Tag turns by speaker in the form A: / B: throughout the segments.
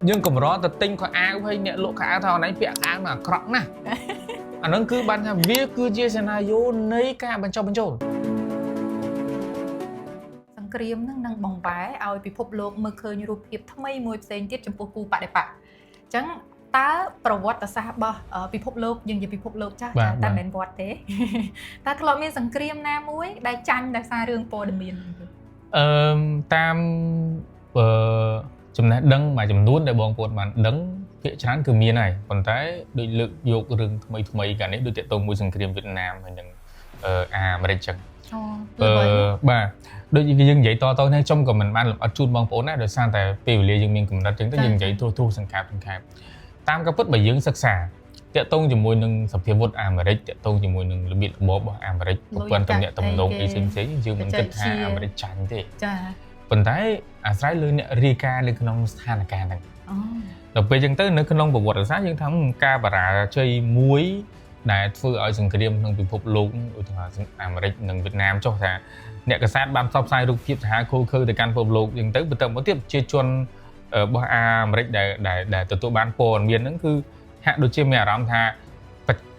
A: nhưng cũng rõ từ tinh có áo hay nhẹ lộ cả áo thao này bịa áo mà cọng nè anh nói cứ ban tham viết cứ chia scenario nấy cả bên trong
B: สังเกตนั่งนั่งบองบ้าเอาไปพบโลกเมื่อเคยรูปเพียบทำไมมวยเซนติดจมพูกูปะได้ปะจังตาประวัติศาสตร์บ่ไปพบโลกยังจะไปพบโลกจ้าแต่เป็นวัดเต้ตาคลอมีสังเกตน้ามวยได้จันได้ซาเรื่องโปรดมีน
A: ตามจำนวนดังmàจำนวนได้บองปวดมันดังเพียชั้นคือมีnày còn cái đối lực dục rừng thay cả đấy đối tiện tông môi trường Việt Nam hay những mà đây chẳng bà đôi khi dân vậy to này trong của mình ban làm ở chun bong phố này rồi sang tại biểu lìa dân mình cũng đã chứng tới dân vậy thu sang khám tam cái phút bảy dưỡng sắc sả tiện tông chỉ môi nâng sập phía vụt mà đấy tiện tông chỉ môi nâng là bị bó mà đấy quan tâm nhẹ tầm đồng ý sinh thế nhưng mình kết hạ mà đấy tránh thế còn cái trái lưới nè Rika lên cái nông than là càng này đặc biệt dân tới nữa cái nông bộ vật ở xã dân thắng ca bà rà chơi muối đại phương ở rừng Krim nông bị phục lúng mà đấy nông Việt Nam cho thà nè cái sát ban sắp sai rục tiếp thà khô khơi từ can phục lúng dân tới từ tiếp chia chuôn ở bờ mà đấy để từ tụ ban pồn miền nó cứ hạ đôi chia mẹ làm thà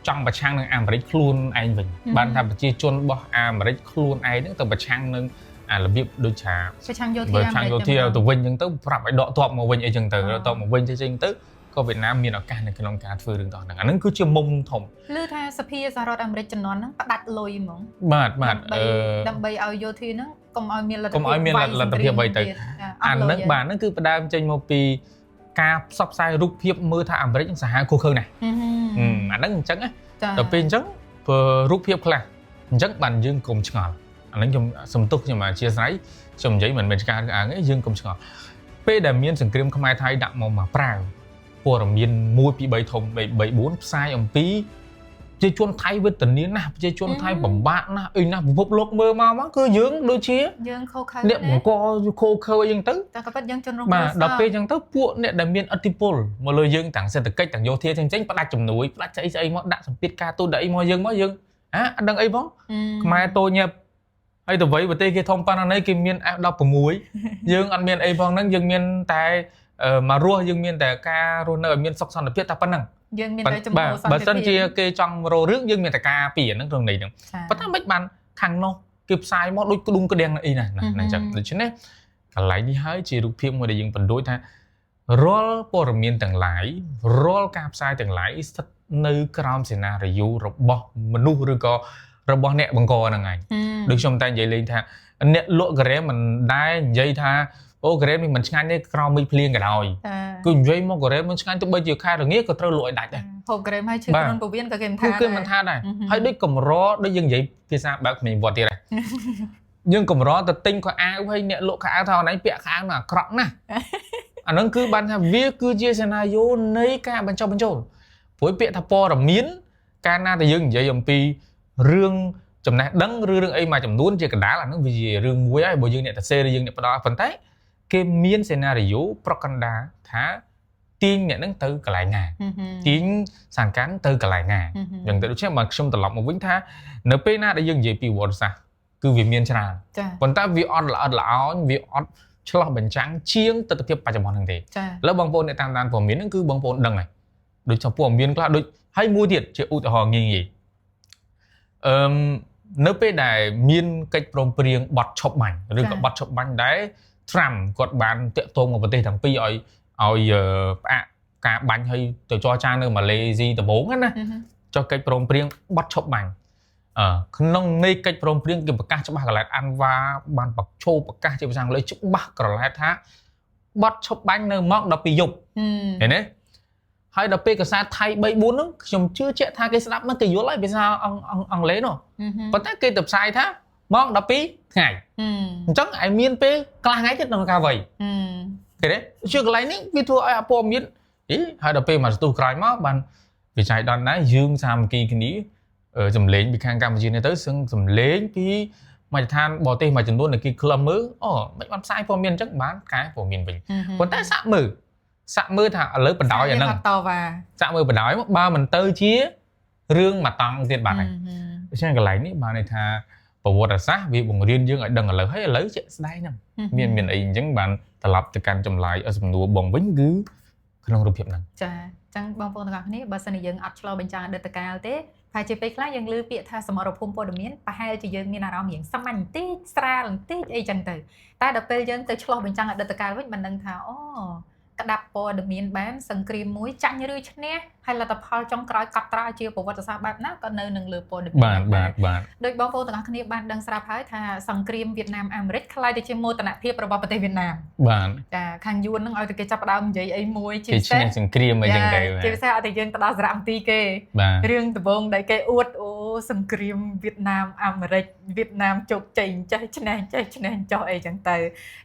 A: trong bờ trang nông mà đấy luôn anh mình ban thà chia chuôn bờ mà đấy luôn anh nó từ bờ trang nông là biết đôi trà với trang vô thiêu tụ vinh nhưng tới phải đọ tọp mà vinh ấy chừng từ tọp mà vinh chừng tới có Việt Nam miền ở can này cái lòng cá phơi đường tọt này anh nó cứ chưa mông thòng
B: lư tha sapia ra rồi Americ chân nó đặt lôi mỏng
A: mệt
B: đâm bay ao vô thì nó còn ao miền
A: là tập hiệp vậy từ anh nước bạn nó cứ đang trên một pi ca sắp sai rút hiệp mưa tha Americ những xã khô khơi này anh nó trắng á tập pin trắng rút hiệp là trắng bàn dương cùng ngọt anh nói trong sầm túc nhưng mà chia sẻ trong giấy mình ca ấy dương công ngọt pe đàm miên sừng Krim không ai thay đặng màu mà prang của đàm miên mua pi bảy thùng bảy bốn sai ông pí chơi chuôn thay với tình niên nào chơi chuôn thay bẩm bạn na na phục lục mơ mà mắc cứ dưỡng đôi chia
B: dương khô khơi
A: niệm co khô khơi dương tứ mà đập pe dương tứ phụ niệm đàm miên atipol mà lời dương tảng sẽ từ cách tảng vô thiên tranh tranh bắt đặt chầm núi bắt cháy cháy mót đạn sầm pít ca tôi đẩy mót dương anh đang ấy bó mai tôi nhập hay từ vậy bữa tây kia thông pan này kia miền đọc của muối dương ăn miền ấy phong nắng dương miền tại mà rùa dương miền tại ca rùa nơi miền sóc son là biết ta pan nằng
B: dương miền tại chấm màu
A: bà sân chia kia trong rùa rước dương miền tại ca biển nắng thường này được bắt ta bách bàn khang no kịp sai mót đôi đung cái đèn này này chẳng được chứ đấy cả lại đi hái chỉ được phim mà để dương phần đối tha roll por miền tầng lái roll cáp sai tầng lái nơi crom scenario rồi bỏ mình nu rồi có rồi bỏ nẹt bằng cò là ngày được trong tay vậy lên tha nẹt lụa cái mình đai dây tha ô cái mình ngăn cái crom mi pliên cả rồi cứ dây mong cái mình ngăn cho bây giờ khai được nghĩa có trâu lụa đại đây
B: hộp cái hay chưa con phổ biến cả game tha
A: cứ mình tha này hay đấy cầm rõ đấy dân vậy phía sau bác mình vọt đi này nhưng cầm rõ từ tinh có áo hay nẹt lụa cả áo thao này bịa áo mà cọng nè anh nói cứ ban tham viết cứ chia scenario nấy cả bên trong phối bịa thà po là miến cana thì dân vậy dòng pi rương chấm này đắng rương ấy mà chấm nuốt chỉ cả đá là nó vì gì rương muối ấy bộ dương này ta xe dương này đó phần thế cái miên scenario propaganda thá tiên nhận đến từ cả lại ngà tiếng sàn cán từ cả lại ngà dần từ đó mà xong từ lọc một vĩnh tha nợ pena đã dương gì pi word sa cứ vì miên chả còn ta vì on là on vì on cho lo bánh trắng chiêng từ tiếp ba trăm món hàng thếแล้วบางคนในตามด้านผมmiênนั่นคือบางคนดังไงโดยเฉพาะmiênก็โดยให้mua thiệt chỉ ưu họ nghi nghỉ nếu bây đại miên cách prom prieng bật chọc mảnh rồi có bật chọc mảnh đấy Trump còn bán tiện tôn một vấn đề thằng pi ở cả bánh hay từ cho cha nơi mà lê gì từ bốn á cho cách prom prieng bật chọc mảnh nông ngay cách prom prieng kiểu bạc ca cho bạc lại ăn và bàn bạc châu bạc ca chỉ sang lấy chút bạc còn lại thá bật chọc bánh nơi móc đập pi dục thế đấy hay đập pe cái xa thay bay bốn nữa chồng chưa chạy thay cái snap nó kỳ vô lại vì sao ông lấy nó có thấy cái tập sai thá mong đập pe ngày chắc ai miên pe cả ngày chết nó cả vậy cái đấy chưa lấy ní vì thua ai apple miên ý hay đập pe mà tu cài má bàn vì chạy đòn đá dương sam kỳ cái ní ở dầm lên bị khang Campuchia này tới xưng dầm lên cái mà than bỏ tiền mà chừng luôn là cái club mới mấy con sai apple miên chắc bán cái của miền mình còn tại sao sạ mưa thả lớn bật đói vậy nè sạ mưa bật đói ba mình tơi chia rương mà tăng tiền bạc này cho nên cái lấy ní bà này thà bảo vật là sát vì vùng riêng dương ở đằng ở lớn hay là lấy chuyện đây nè miền ấy những bạn tập lập từ can trồng lại ở vùng núi bồng vĩnh cứ ក្នុងរូបភាពហ្នឹង
B: ចាចឹងបងប្អូនទាំងអស់គ្នាបើសិនជាយើងអត់ឆ្លងបញ្ចាំងអតីតកាលទេហើយជាពេលខ្លះយើងឮពាក្យថាសមរភូមិព័ត៌មានប្រហែលជាយើងមានអារម្មណ៍យ៉ាងសាមញ្ញបន្តិចស្រាលបន្តិចអីចឹងទៅតែដល់ពេលយើងទៅឆ្លងបញ្ចាំងអតីតកាលវិញមិនដឹងថាអូក្តាប់ព័ត៌មានបែបសង្គ្រាមមួយចាញ់ឬឈ្នះហើយលទ្ធផលចុងក្រោយកត់ត្រាជាប្រវត្តិសាស្ត្របែបណាក៏នៅនឹងលើព័ត៌មាន
A: បាទ
B: ដោយបងប្អូនទាំងអស់គ្នាបានដឹងស្រាប់ហើយថាសង្គ្រាមវៀតណាមអាមេរិកខ្លាយទៅជាមោទនភាពរបស់ប្រទេសវៀតណាម
A: បាទ
B: ចាខាងយួននឹងឲ្យតែគេចាប់ផ្ដើមនិយាយអីមួយជា
A: គេ
B: ពិ
A: ឈ្នះ
B: សេស
A: សង្គ្រាមអីចឹងទៅ
B: ជាពិសេសឲ្យតែយើងទៅដល់សារៈអំពីគេ
A: បាទ
B: រឿងដំបូងដែលគេអួតអូសង្គ្រាមវៀតណាមអាមេរិកវៀតណាមជោគជ័យចេះឈ្នះចោះអីចឹងទៅ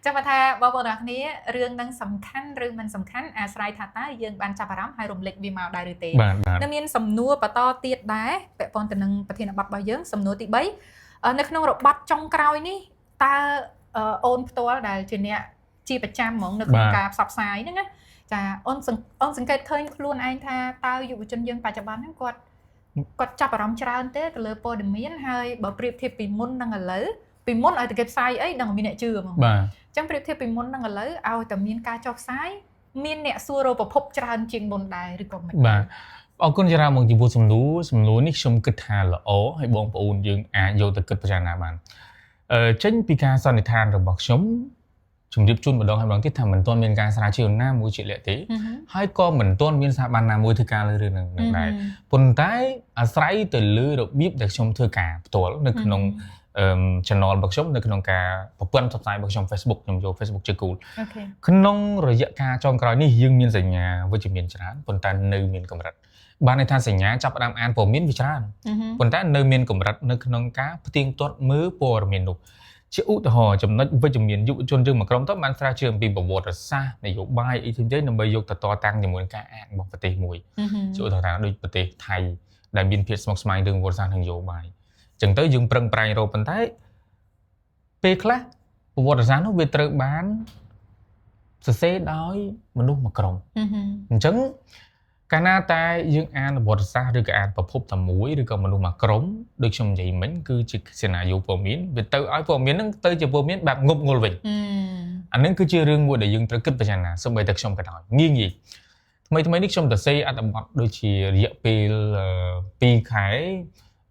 B: ចាំបើថាបងប្អូនទាំងអស់គ្នារឿងនឹងសំខាន់ឬមិនសំខាន់អាស្រ័យថាតើយើងបានចាប់អារម្មណ៍ហើយរំលឹកវាមកដែរឬទេ
A: បាទ
B: នៅមានសំណួរបន្តទៀតដែរពាក់ព័ន្ធទៅនឹងប្រធានបទរបស់យើងសំណួរទី3នៅក្នុងរបបចុងក្រោយនេះតើអូនផ្ទាល់ដែលជាអ្នកជាប្រចាំហ្មងនៅក្នុងការផ្សព្វផ្សាយហ្នឹងណាចាអូនសង្កេតឃើញខ្លួនឯងថាតើយុវជនយើងបច្ចុប្បន្នហ្នឹងគាត់ចាប់អារម្មណ៍ច្រើនទេទៅលើព័ត៌មានហើយបើប្រៀបធៀបពីមុននឹងឥឡូវពីមុនឲ្យតែគេផ្សាយអីដឹងមានអ្នកជឿហ្មង
A: បាទ
B: អញ្ចឹងប្រៀបធៀបពីមុននឹងឥឡូវឲ្យតែមានការចុះផ្សាយមានអ្នកសួររកប្រភពច្រើនជាងមុនដែរឬក៏មិន
A: បាទអរគុណច្រើនមកចំពោះសំណួរនេះខ្ញុំគិតថាល្អហើយបងប្អូនយើងអាចយកទៅគិតពិចារណាបានចេញពីការសន្និដ្ឋានរបស់ខ្ញុំជំរាបជូនម្ដងហើយម្ដងទៀតថាមិនទាន់មានការស្រាវជ្រាវណាមួយជាក់លាក់ទេហើយក៏មិនទាន់មានស្ថាប័នណាមួយធ្វើការលើរឿងហ្នឹងដែរប៉ុន្តែអាស្រ័យទៅលើរបៀបដែលខ្ញុំធ្វើការផ្ទាល់នៅក្នុង channel របស់ខ្ញុំនៅក្នុងការប្រព័ន្ធផ្សព្វផ្សាយរបស់ខ្ញុំ Facebook ខ្ញុំយក Facebook ជាគូលក្នុងរយៈកាលចុងក្រោយនេះយើងមានសញ្ញាវិជ្ជមានច្រើនប៉ុន្តែនៅមានកម្រិតបានន័យថាសញ្ញាចាប់ផ្ដើមអានព័ត៌មានវាច្រើនប៉ុន្តែនៅមានកម្រិតនៅក្នុងការផ្ទៀងផ្ទាត់មើលព័ត៌មាននោះជាឧទាហរណ៍ចំណុចវិជ្ជមានយុវជនយើងមួយក្រុមទៅបានស្រាវជ្រាវអំពីប្រវត្តិសាស្ត្រនយោបាយអីផ្សេងៗដើម្បីយកទៅតតាំងជាមួយនឹងការអានរបស់ប្រទេសមួយជាឧទាហរណ៍ដូចប្រទេសថៃដែលមានភាពស្មុគស្មាញរឿងប្រវត្តិសាស្ត្រនយោបាយអញ្ចឹងទៅយើងប្រឹងប្រែងរកប៉ុន្តែពេលខ្លះប្រវត្តិសាស្ត្រនោះវាត្រូវបានសរសេរដោយមនុស្សមួយក្រុមអញ្ចឹងកាលណាតែយើងអានប្រវត្តិសាស្ត្រឬក៏អានប្រភពតែមួយឬក៏មនុស្សមួយក្រុមដូចខ្ញុំនិយាយមិញគឺជាសេណារីយ៉ូព័ត៌មានវាទៅឲ្យព័ត៌មានហ្នឹងទៅជាព័ត៌មានបែបងប់ងល់វិញអាហ្នឹងគឺជារឿងមួយដែលយើងត្រូវគិតពិចារណាសូម្បីតែខ្ញុំក៏ដោយងាយថ្មីនេះខ្ញុំទៅសេអត្ថបទដូចជារយៈពេល2ខែ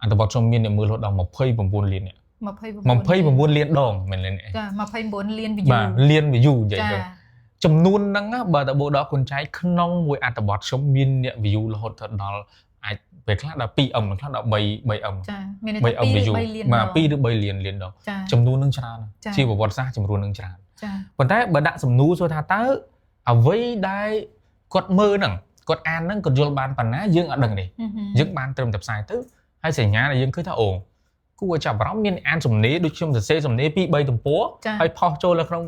A: អត្ថបទខ្ញុំមានអ្នកមើលរហូតដល់29លានអ្នក29លានដងមិនមែនចា
B: 29លាន view
A: បាទលាន view និយាយទៅចំនួនហ្នឹងបើតើបូដកគុណចែកក្នុងមួយអត្ថបទខ្ញុំមានអ្នក view រហូតដល់អាចពេលខ្លះដល់ 2M ខ្លះដល់ 3M
B: ចាមានតែ2
A: view
B: 3លាន
A: បាទ2ឬ3លានដងចំនួនហ្នឹងច្រើនជាប្រវត្តិសាស្ត្រចំនួនហ្នឹងច្រើន
B: ចា
A: ប៉ុន្តែបើដាក់សំណួរសួរថាតើអ្វីដែលគាត់មើលហ្នឹងគាត់អានហ្នឹងគាត់យល់បានប៉ុណ្ណាយើងអត់ដឹងទេយើងបានត្រឹមតែផ្សាយទៅហើយសញ្ញាដែលយើងឃើញថាអូគួរឲ្យចាប់អារម្មណ៍មានអានសំណេរដូចខ្ញុំសរសេរសំណេរ 2-3 ទំព័រហើយផុសចូលនៅក្នុង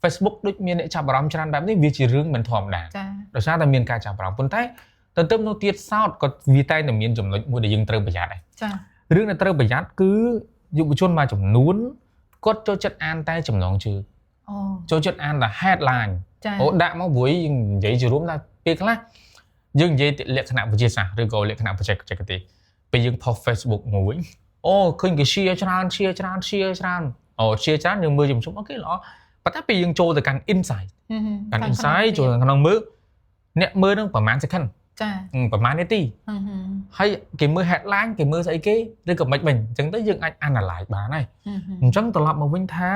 A: Facebook ដូចមានអ្នកចាប់អារម្មណ៍ច្រើនបែបនេះវាជារឿងមិនធម្មតាដោយសារតែមានការចាប់អារម្មណ៍ប៉ុន្តែទៅនោះទៀតសោតក៏វាតែតែមានចំណុចមួយដែលយើងត្រូវប្រយ័ត្នដែរ
B: ចា
A: រឿងដែលត្រូវប្រយ័ត្នគឺយុវជនមួយចំនួនគាត់ចូលចិត្តអានតែចំណងជើងចូលចិត្តអានតែ headline អូដាក់មកព្រួយយើងនិយាយជារួមថាពេលខ្លះយើងនិយាយលក្ខណៈវិទ្យាសាស្ត្រឬក៏លក្ខណៈបច្ចេកទេសពេលយើងផុស Facebook មួយអូឃើញគេ share ច្រើនអូ share ច្រើនយើងមើលជុំអូខេល្អប៉ុន្តែពេលយើងចូលទៅកាន់ insight ចូលក្នុងមើលអ្នកមើលនឹងប្រហែល second
B: ចា
A: ប្រហែលនាទីហើយគេមើល headline គេមើលស្អីគេឬក៏មិនវិញអញ្ចឹងទៅយើងអាច analyze បានហើយអញ្ចឹងត្រឡប់មកវិញថា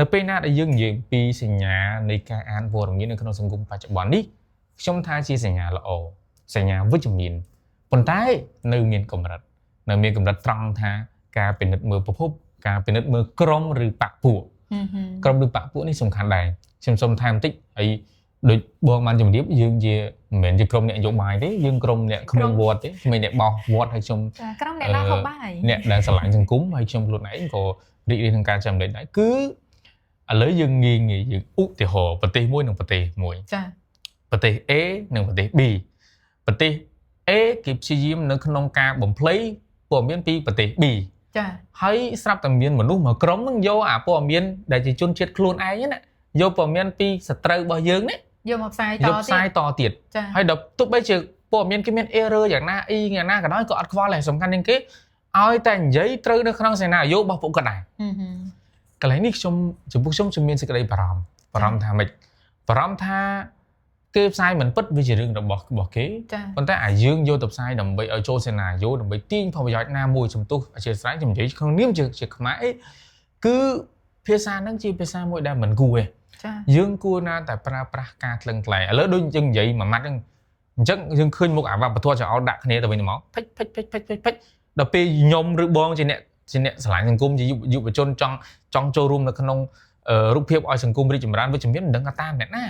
A: នៅពេលណាដែលយើងនិយាយពីសញ្ញានៃការអានព័ត៌មាននៅក្នុងសង្គមបច្ចុប្បន្ននេះខ្ញុំថាជាសញ្ញាល្អសញ្ញាវិជ្ជមានប៉ុន្តែនៅមានកម្រិតត្រង់ថាការពិនិត្យមើលប្រភពការពិនិត្យមើលក្រុមឬបកពួកក្រុមឬបកពួកនេះសំខាន់ដែរខ្ញុំសូមថែមបន្តិចហើយដូចបងបានជម្រាបយើងជាមិនមែនជាក្រុមអ្នកនយោបាយទេយើងក្រុមអ្នកក្មួយវត្តទេមិនអ្នកបោះវត្តហើយខ្ញុំ
B: ក្រុមអ្នកដើរហូបបាយ
A: អ្នកដែលស្រឡាញ់សង្គមហើយខ្ញុំខ្លួនឯងក៏រីករាយក្នុងការចំណេញដែរគឺឥឡូវយើងងាយយើងឧទាហរណ៍ប្រទេសមួយនិងប្រទេសមួយ
B: ចា
A: ប្រទេស A និងប្រទេស B ប្រទេស A គេព្យាយាមនៅក្នុងការបំភ្លៃព័ត៌មានពីប្រទេស B
B: ចា
A: ហើយស្រាប់តែមានមនុស្សមួយក្រុមនឹងយកអាព័ត៌មានដែលជាជនជាតិខ្លួនឯងណាយកព័ត៌មានពីសត្រូវរបស់យើងនេះ
B: យកមកផ្សាយ
A: តទៀតហើយដល់ទោះបីជាព័ត៌មានគេមាន error យ៉ាងណាយ៉ាងណាក៏ដោយក៏អត់ខ្វល់ដែរសំខាន់ជាងគេឲ្យតែនិយាយត្រូវនៅក្នុងសេណារីយ៉ូរបស់ពួកគាត់ដែរកន្លែងនេះខ្ញុំចំពោះខ្ញុំមានសេចក្តីបារម្ភថាម៉េចបារម្ភថា គេផ្សាយមិនពិតវាជារឿងរបស់គេប៉ុន្តែអាយើងយកទៅផ្សាយដើម្បីឲ្យចូលសេណាយោដើម្បីទាញផលប្រយោជន៍ណាមួយចំទោះអធិស្ឋានខ្ញុំនិយាយក្នុងនាមជាខ្មែរគឺភាសាហ្នឹងជាភាសាមួយដែលមិនគួរទេយើងគួរណាតែប្រើប្រាស់ការថ្លឹងថ្លែងឥឡូវដូចយើងនិយាយមួយម៉ាត់ហ្នឹងអញ្ចឹងយើងឃើញមុខអាវប្បធម៌ចោលដាក់គ្នាទៅវិញទៅមកភិចដល់ពេលខ្ញុំឬបងជាអ្នកស្រឡាញ់សង្គមជាយុវជនចង់ចូលរួមនៅក្នុងរូបភាពឲ្យសង្គមរីកចម្រើនវិជ្ជមានមិនដឹងថាតាមអ្នកណា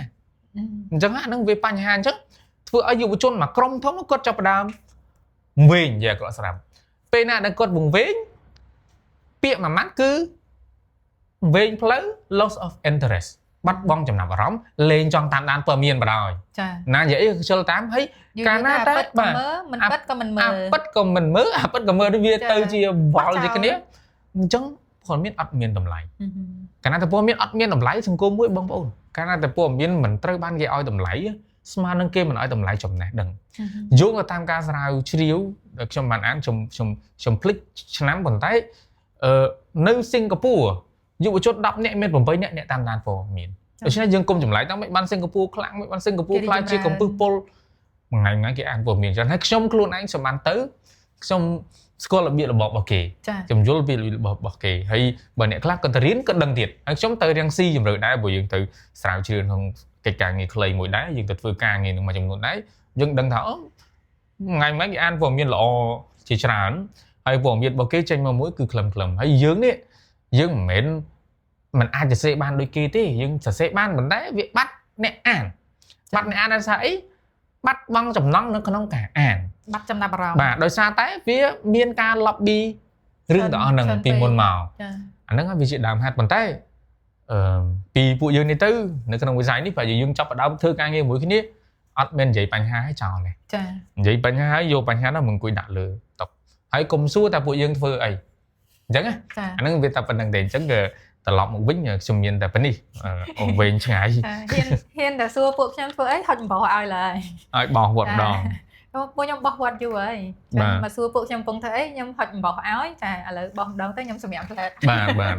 A: អញ្ចឹងអាហ្នឹងវាបញ្ហាអញ្ចឹងធ្វើឲ្យយុវជនមួយក្រុមធំគាត់ចាប់ផ្ដើមវែងនិយាយគាត់ស្រាប់ពេលណាដែលគាត់វង្វេងពាក្យមួយម៉ាត់គឺវែងផ្លូវ loss of interest បាត់បង់ចំណាប់អារម្មណ៍លេងចង់តាមដានព័ត៌មានបណ្ដោយចាណានិយាយខ្ជិលតាមហើយកាលណាតែបាទមិនពិតក៏មិនមើលពិតក៏មិនមើលពិតក៏មើលវាទៅជាវល់ជាគ្នាអញ្ចឹងព័ត៌មានអត់មានតម្លៃកាលណាតែព័ត៌មានអត់មានតម្លៃសង្គមមួយបងប្អូនកាលណាតែព័ត៌មានមិនត្រូវបានគេឲ្យតម្លៃស្មើនឹងគេមិនឲ្យតម្លៃចំណេះដឹងយោងទៅតាមការស្រាវជ្រាវខ្ញុំបានអានខ្ញុំភ្លេចឆ្នាំប៉ុន្តែនៅសិង្ហបុរីយុវជន10នាក់មាន8នាក់អ្នកតាមដានព័ត៌មានដូច្នេះយើងគុំចម្លែកតាមមិនបានសិង្ហបុរីខ្លាំងមិនបានសិង្ហបុរីខ្លាចជាកំពឹសពលមួយថ្ងៃគេអានព័ត៌មានចឹងហើយខ្ញុំខ្លួនឯងសម្បានទៅខ្ញុំស្គាល់របៀបរបបរបស់គេខ្ញុំយល់ពីរបៀបរបបរបស់គេហើយបើអ្នកខ្លះគាត់ទៅរៀនគាត់ដឹងទៀតហើយខ្ញុំទៅរៀងស៊ីជំរឿដែរព្រោះយើងទៅស្រាវជ្រាវក្នុងកិច្ចការងារខ្លីមួយដែរយើងទៅធ្វើការងារនឹងមួយចំនួនដែរយើងដឹងថាថ្ងៃគេអានព័ត៌មានល្អជាច្រើនហើយព័ត៌មានរបស់គេចេញមកមួយគឺខ្លឹមហើយយើងនេះយើងមិនអាចសរសេរបានដូចគេទេយើងសរសេរបានប៉ុន្តែវាបាត់អ្នកអានដោយសារអីបាត់បង់ចំណង់នៅក្នុងការអាន
B: បាត់ចំណាប់អារម្មណ៍
A: បាទដោយសារតែវាមានការ lobby រឿងទាំងអស់ហ្នឹងពីមុនមកអាហ្នឹងវាជាដើមហេតុប៉ុន្តែពីពួកយើងនេះទៅនៅក្នុងវិស័យនេះបើយើងចាប់ផ្ដើមធ្វើការងារមួយគ្នាអត់មាននិយាយបញ្ហាឲ្យចោលទេ
B: ចា
A: និយាយបញ្ហាឲ្យយកបញ្ហានោះមកអង្គុយដាក់លើតុហើយកុំសួរតែពួកយើងធ្វើអីអញ្ចឹងអាហ្នឹងវាតែប៉ុណ្្នឹងទេអញ្ចឹងគឺត្រឡប់មកវិញខ្ញុំមានតែប៉ុណ្នេះវែងឆ្ងាយ
B: ហ៊ានតែសួរពួកខ្ញុំធ្វើអីហុចអំបោះឲ្យឡើយ
A: ឲ្យបោះវត្តម្ដង
B: ពួកខ្ញុំបោះវត្តយូរហើយចាំមកសួរពួកខ្ញុំកំពុងធ្វើអីខ្ញុំហុចអំបោះឲ្យចាឥឡូវបោះម្ដងទៅខ្ញុំសម្រាប់ផ្លែត
A: បាទ